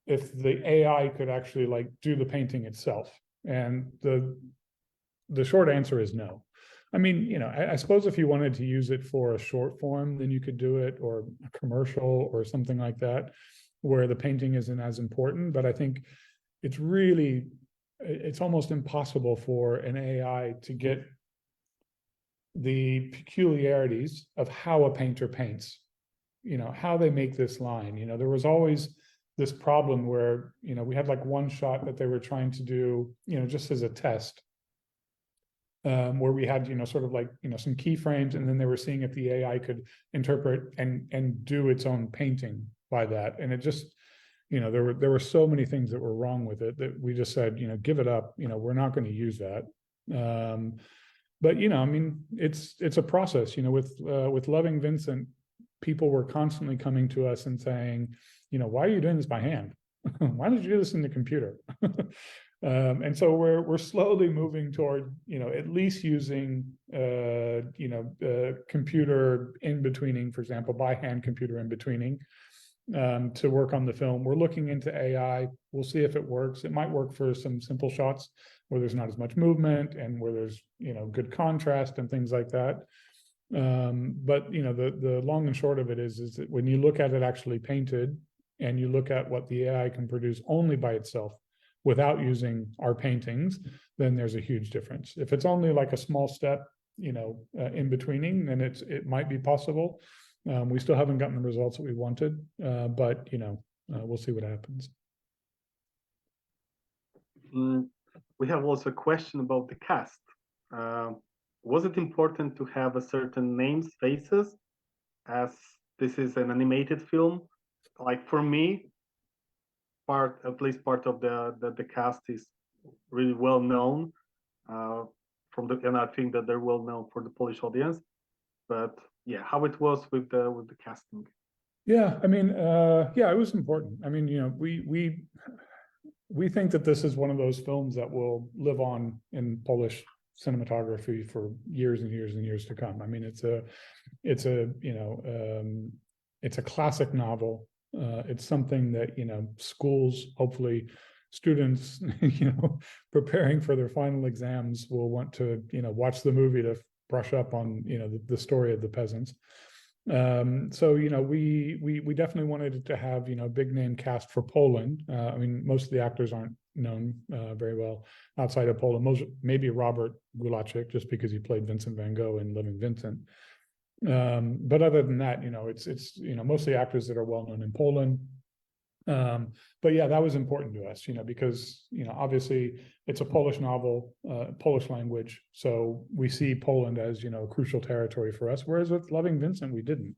if the AI could actually like do the painting itself. And the short answer is no. I mean, you know, I suppose if you wanted to use it for a short form, then you could do it, or a commercial or something like that, where the painting isn't as important. But I think it's almost impossible for an AI to get the peculiarities of how a painter paints, you know, how they make this line. You know, there was always this problem where, you know, we had like one shot that they were trying to do, you know, just as a test, where we had, you know, sort of like, you know, some keyframes, and then they were seeing if the AI could interpret and do its own painting by that. And it just, you know, there were so many things that were wrong with it that we just said, you know, give it up, you know, we're not going to use that. But, you know, I mean, it's a process, you know, with Loving Vincent, people were constantly coming to us and saying, you know, why are you doing this by hand? Why did you do this in the computer? And so we're slowly moving toward, you know, at least using, you know, computer in-betweening, for example, by hand computer in-betweening. to work on the film. We're looking into AI. We'll see if it works. It might work for some simple shots where there's not as much movement and where there's, good contrast and things like that. But the long and short of it is that when you look at it actually painted and you look at what the AI can produce only by itself without using our paintings, then there's a huge difference. If it's only like a small step, in betweening, then it might be possible. We still haven't gotten the results that we wanted, but we'll see what happens. We have also a question about the cast. Was it important to have a certain names, faces, as this is an animated film? Like for me, at least part of the cast is really well known and I think that they're well known for the Polish audience. But yeah, how it was with the casting? Yeah, I mean, it was important. I mean, we think that this is one of those films that will live on in Polish cinematography for years and years and years to come. I mean, it's a classic novel. It's something that schools, hopefully students, preparing for their final exams will want to watch the movie to brush up on the story of the peasants. So we definitely wanted it to have big name cast for Poland. I mean, most of the actors aren't known very well outside of Poland. Maybe Robert Gulaczyk, just because he played Vincent van Gogh in Loving Vincent. But other than that, it's mostly actors that are well known in Poland. But yeah, that was important to us, because obviously it's a Polish novel, Polish language, so we see Poland as a crucial territory for us. Whereas with Loving Vincent, we didn't.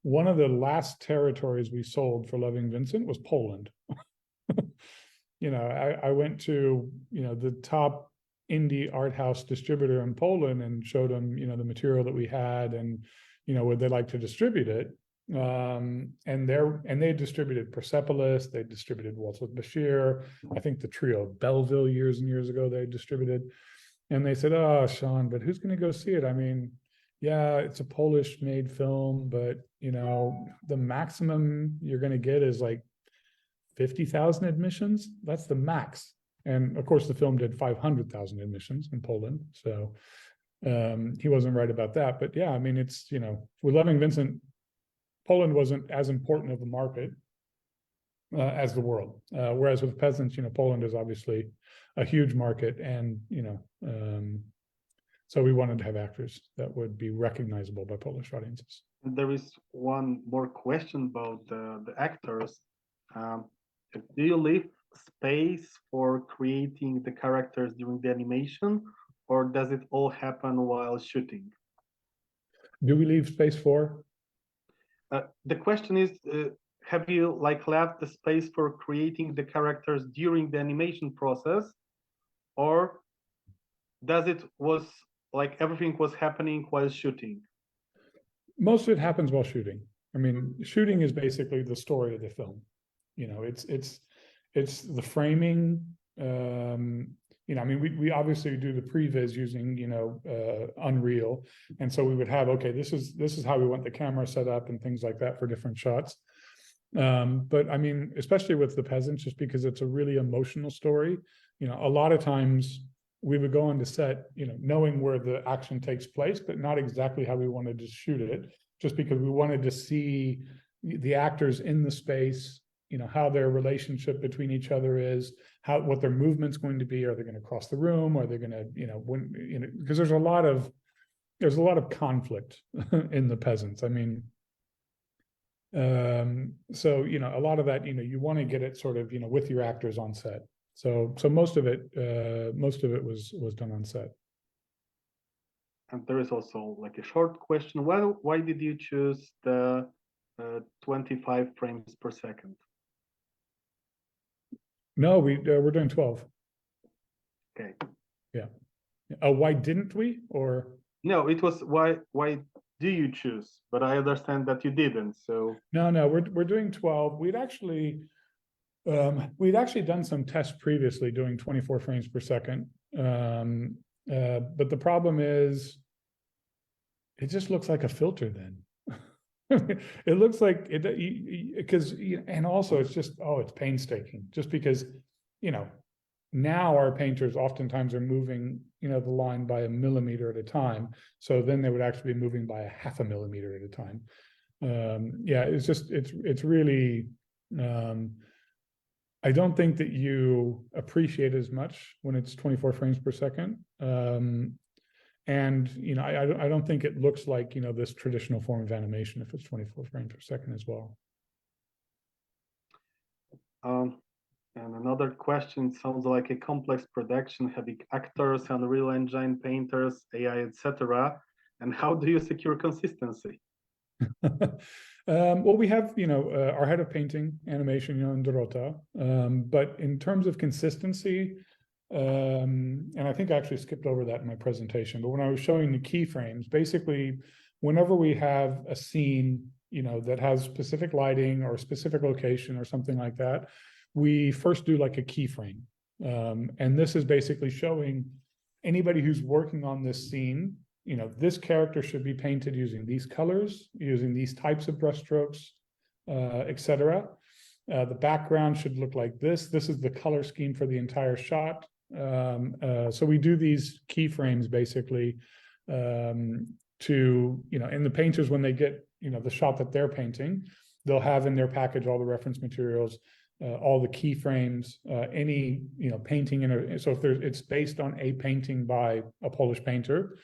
One of the last territories we sold for Loving Vincent was Poland. I went to the top indie art house distributor in Poland and showed them the material that we had and would they like to distribute it. And they distributed Persepolis, they distributed Waltz with Bashir, I think the trio Belleville years and years ago they distributed, and they said, "Oh, Sean, but who's going to go see it? I mean, yeah, it's a Polish made film, but the maximum you're going to get is like 50,000 admissions. That's the max." And of course the film did 500,000 admissions in Poland, so he wasn't right about that. But yeah, I mean, it's with Loving Vincent, Poland wasn't as important of a market as the world. Whereas with Peasants, Poland is obviously a huge market, and so we wanted to have actors that would be recognizable by Polish audiences. There is one more question about the actors. Do you leave space for creating the characters during the animation, or does it all happen while shooting? Do we leave space for? The question is, have you left the space for creating the characters during the animation process, or everything was happening while shooting? Most of it happens while shooting. I mean, shooting is basically the story of the film. It's the framing. I mean, we obviously do the previs using Unreal, and so we would have, okay, this is how we want the camera set up and things like that for different shots. But I mean, especially with the Peasants, just because it's a really emotional story, a lot of times we would go on to set, knowing where the action takes place, but not exactly how we wanted to shoot it, just because we wanted to see the actors in the space, how their relationship between each other is, what their movement's going to be. Are they going to cross the room? Are they going to, because there's a lot of conflict in the Peasants. I mean, so a lot of that, you want to get it sort of, with your actors on set. So most of it was done on set. And there is also a short question. Why did you choose the 25 frames per second? No, we're doing 12. Okay. Yeah. Why didn't we? Or no, it was why do you choose? But I understand that you didn't. So no, we're doing 12. We'd actually done some tests previously doing 24 frames per second. But the problem is it just looks like a filter then. It looks like it because and also it's just it's painstaking just because now our painters oftentimes are moving the line by a millimeter at a time, so then they would actually be moving by a half a millimeter at a time. Yeah, it's really I don't think that you appreciate as much when it's 24 frames per second. And I don't think it looks like this traditional form of animation if it's 24 frames per second as well. And another question, sounds like a complex production, having actors, Unreal Engine painters, AI, etc. And how do you secure consistency? Well, we have our head of painting animation, in Dorota. But in terms of consistency, and I think I actually skipped over that in my presentation, but when I was showing the keyframes, basically, whenever we have a scene, that has specific lighting or a specific location or something like that, we first do like a keyframe. And this is basically showing anybody who's working on this scene, this character should be painted using these colors, using these types of brushstrokes, etc. The background should look like this. This is the color scheme for the entire shot. So we do these keyframes basically to, and the painters, when they get, the shot that they're painting, they'll have in their package all the reference materials, all the keyframes, any, painting so if it's based on a painting by a Polish painter,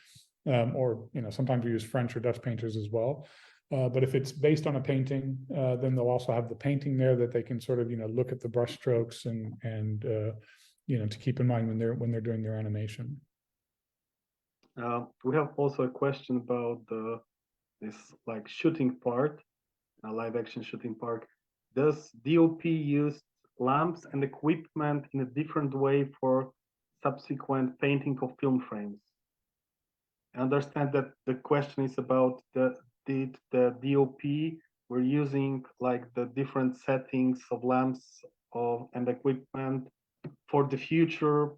or, sometimes we use French or Dutch painters as well. But if it's based on a painting, then they'll also have the painting there that they can sort of, look at the brush strokes and to keep in mind when they're doing their animation. We have also a question about this like shooting part, live action shooting part. Does DOP use lamps and equipment in a different way for subsequent painting of film frames? I understand that the question is about did the DOP were using like the different settings of lamps and equipment for the future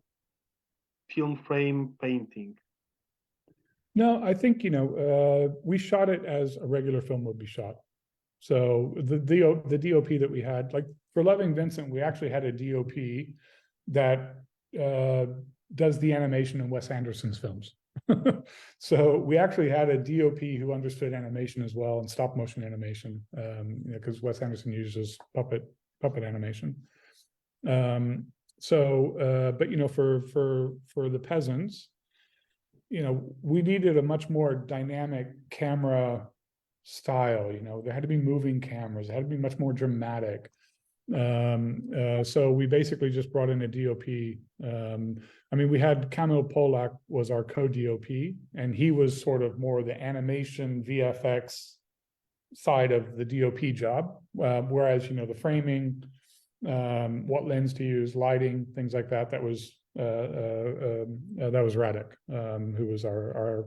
film frame painting? No, I think, we shot it as a regular film would be shot. So the DOP that we had, like for Loving Vincent, we actually had a DOP that does the animation in Wes Anderson's films. So we actually had a DOP who understood animation as well, and stop motion animation, because Wes Anderson uses puppet animation. But for the Peasants, we needed a much more dynamic camera style. There had to be moving cameras. It had to be much more dramatic. So we basically just brought in a DOP. We had Kamil Polak was our co-DOP, and he was sort of more the animation VFX side of the DOP job, whereas the framing, what lens to use, lighting, things like that, that was Radek, who was our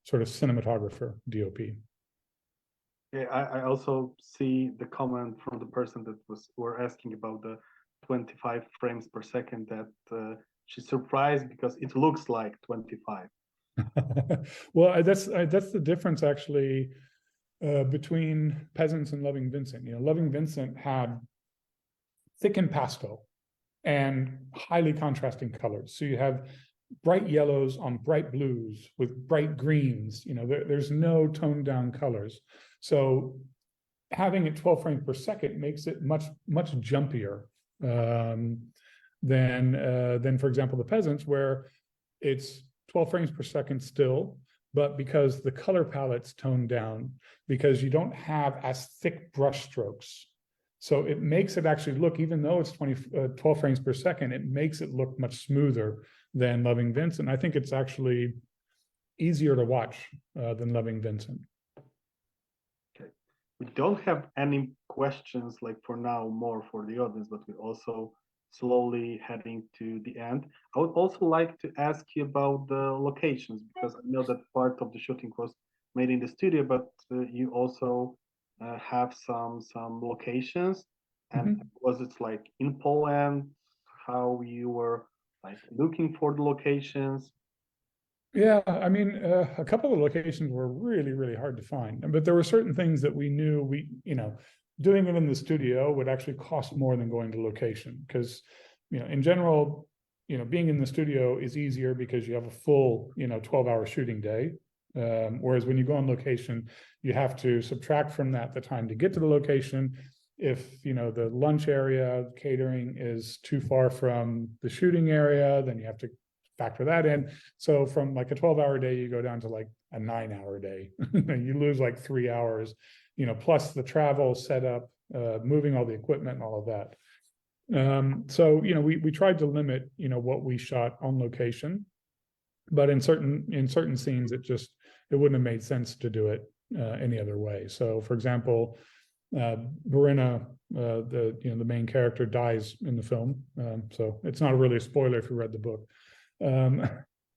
sort of cinematographer DOP. Yeah, I also see the comment from the person that were asking about the 25 frames per second, that she's surprised because it looks like 25. Well, that's the difference actually between Peasants and Loving Vincent. Loving Vincent had thick and pastel and highly contrasting colors. So you have bright yellows on bright blues with bright greens. There's no toned down colors. So having it 12 frames per second makes it much jumpier than for example, the Peasants, where it's 12 frames per second still, but because the color palette's toned down, because you don't have as thick brush strokes. So it makes it actually look, even though it's 12 frames per second, it makes it look much smoother than Loving Vincent. I think it's actually easier to watch than Loving Vincent. Okay, we don't have any questions like for now, more for the audience, but we're also slowly heading to the end. I would also like to ask you about the locations, because I know that part of the shooting was made in the studio, but you also have some locations. And was it like in Poland, how you were like looking for the locations? Yeah, I mean, a couple of locations were really, really hard to find, but there were certain things that we knew doing it in the studio would actually cost more than going to location because, in general, being in the studio is easier because you have a full, 12-hour shooting day. Whereas when you go on location, you have to subtract from that the time to get to the location. If, the lunch area, catering is too far from the shooting area, then you have to factor that in. So from like a 12-hour day, you go down to like a 9-hour day. You lose like 3 hours, plus the travel, setup, moving all the equipment and all of that. So, we tried to limit, what we shot on location, but in certain scenes, it wouldn't have made sense to do it any other way. So, for example, Barinna, the main character, dies in the film. So it's not really a spoiler if you read the book.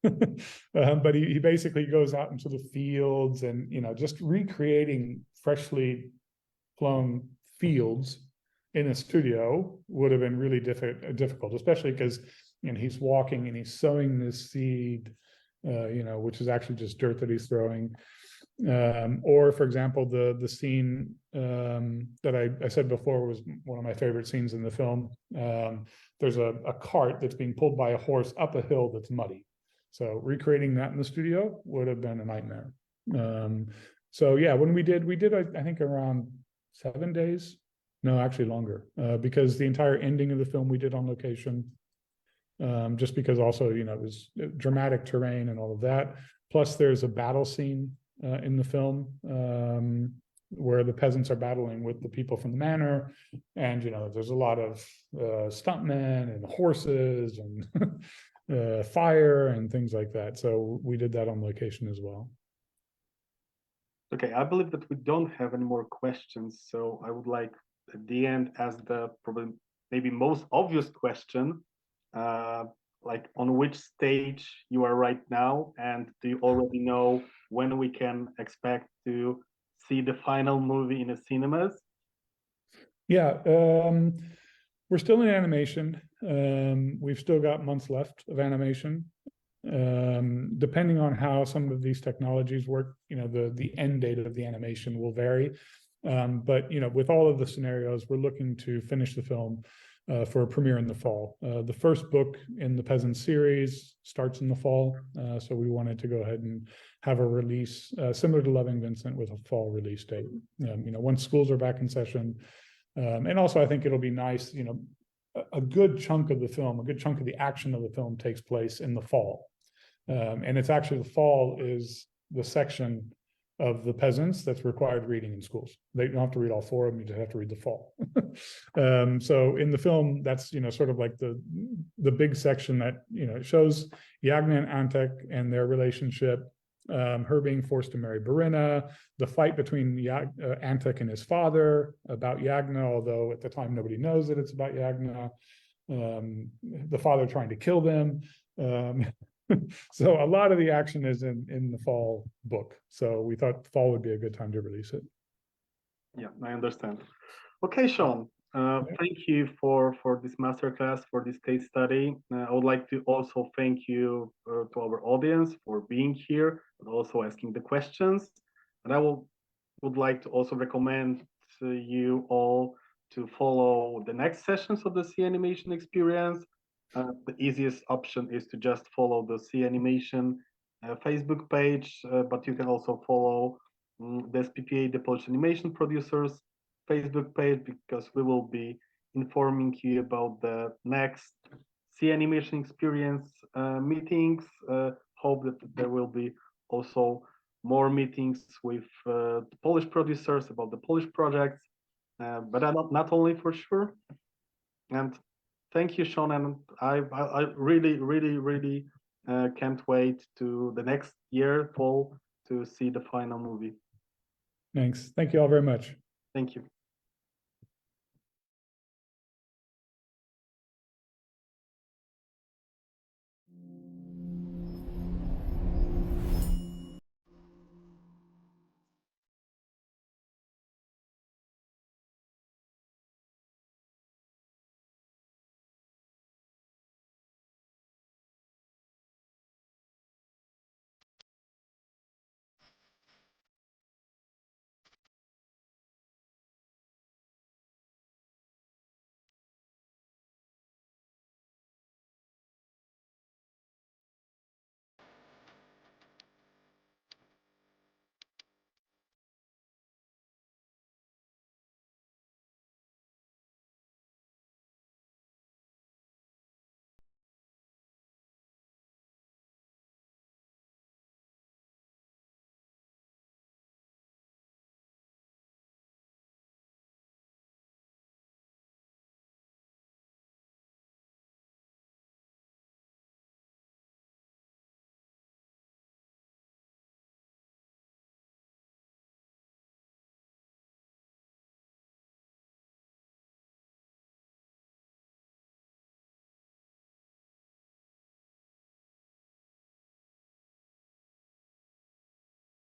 But he basically goes out into the fields and, just recreating freshly flown fields in a studio would have been really difficult, especially because, he's walking and he's sowing this seed, which is actually just dirt that he's throwing. Or, for example, the scene that I said before was one of my favorite scenes in the film. There's a cart that's being pulled by a horse up a hill that's muddy. So recreating that in the studio would have been a nightmare. So yeah, when we did, I think around 7 days. No, actually longer, because the entire ending of the film we did on location. Just because also, it was dramatic terrain and all of that. Plus there's a battle scene in the film where the peasants are battling with the people from the manor, and there's a lot of stuntmen and horses and fire and things like that. So we did that on location as well. Okay, I believe that we don't have any more questions, so I would like at the end ask the probably maybe most obvious question, like on which stage you are right now, and do you already know when we can expect to see the final movie in the cinemas? Yeah, we're still in animation. We've still got months left of animation. Depending on how some of these technologies work, the end date of the animation will vary. But with all of the scenarios, we're looking to finish the film for a premiere in the fall. The first book in the Peasants series starts in the fall, so we wanted to go ahead and have a release similar to Loving Vincent with a fall release date. Once schools are back in session, and also I think it'll be nice. A good chunk of the film, a good chunk of the action of the film takes place in the fall, and it's actually the fall is the section of the Peasants that's required reading in schools. They don't have to read all 4 of them, you just have to read the fall. So in the film, that's sort of like the big section that it shows Yagna and Antek and their relationship, her being forced to marry Barinna, the fight between Antek and his father about Yagna, although at the time nobody knows that it's about Yagna, the father trying to kill them. So a lot of the action is in the fall book. So we thought fall would be a good time to release it. Yeah, I understand. Okay, Sean, thank you for this masterclass, for this case study. I would like to also thank you to our audience for being here and also asking the questions. And I would like to also recommend to you all to follow the next sessions of the CEEA Animation Experience. The easiest option is to just follow the CEEA Animation Facebook page, but you can also follow the SPPA, the Polish Animation Producers Facebook page, because we will be informing you about the next CEEA Animation Experience meetings. Hope that there will be also more meetings with the Polish producers about the Polish projects, but not only for sure. And thank you, Sean, and I really can't wait to the next year fall to see the final movie. Thanks. Thank you all very much. Thank you.